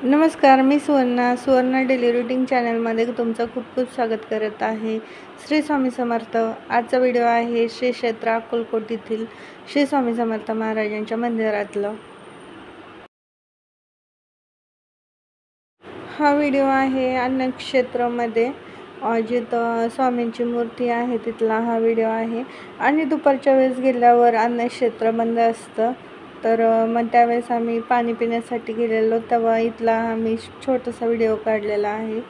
नमस्कार, मी Suvarna daily routine चॅनलमध्ये तुमचं खूप खूप स्वागत करत आहे। श्री स्वामी समर्थ। आजचा व्हिडिओ आहे श्री क्षेत्र अक्कलकोट येथील श्री स्वामी समर्थ महाराजांच्या मंदिरातलं। हा व्हिडिओ आहे अन्नक्षेत्रामध्ये जिथं स्वामींची मूर्ती आहे तिथला हा व्हिडिओ आहे। आणि दुपारच्या वेळेस गेल्यावर अन्नक्षेत्र बंद असतं, तर मग त्यावेळेस आम्ही पाणी पिण्यासाठी गेलेलो, तेव्हा इथला आम्ही छोटासा व्हिडिओ काढलेला आहे,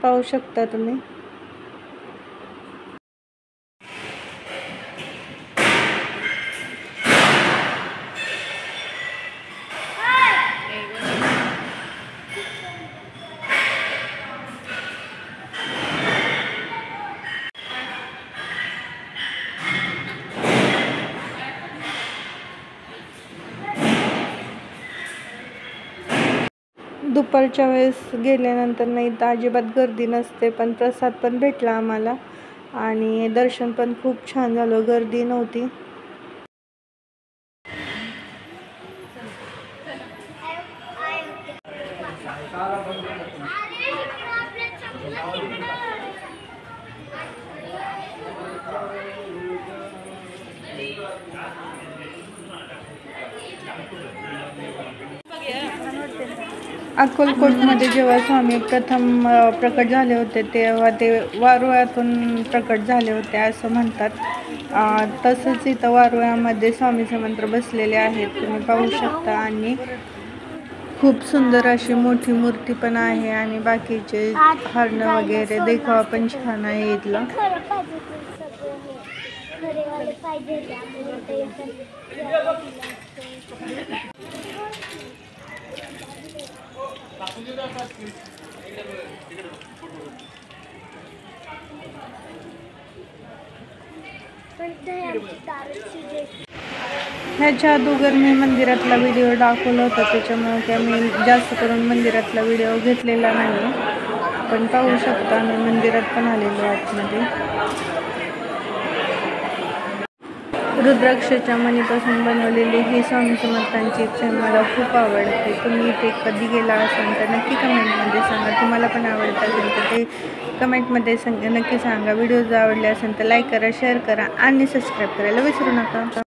पाहू शकता तुम्ही। दुपारच्या वेळेस गेल्यानंतर नाही तर अजिबात गर्दी नसते, पण प्रसाद पण भेटला आम्हाला आणि दर्शन पण खूप छान झालं, गर्दी नव्हती। अक्कलकोटमध्ये जेव्हा स्वामी प्रथम प्रकट झाले होते तेव्हा ते वारुळातून प्रकट झाले होते असं म्हणतात। तसंच इथं वारुळामध्ये स्वामी समर्थ बसलेले आहेत, तुम्ही पाहू शकता। आणि खूप सुंदर अशी मोठी मूर्ती पण आहे आणि बाकीचे हरणं वगैरे देखावा पण छान आहे इथला। ह्याच्या अगोदर मी मंदिरातला व्हिडिओ दाखवला होता, त्याच्यामुळे काय मी जास्त करून मंदिरातला व्हिडिओ घेतलेला नाही, पण पाहू शकता आम्ही मंदिरात पण आलेलो आतमध्ये। रुद्राक्षाच्या मणीपासून बनवलेली ही स्वामी समर्थांची चेन मला खूप आवडते। तुम्ही इथे कधी गेला असाल तर नक्की कमेंटमध्ये सांगा, तुम्हाला पण आवडत असेल तर ते कमेंटमध्ये नक्की सांगा। व्हिडिओ जर आवडले असेल तर लाईक करा, शेअर करा आणि सबस्क्राईब करायला विसरू नका।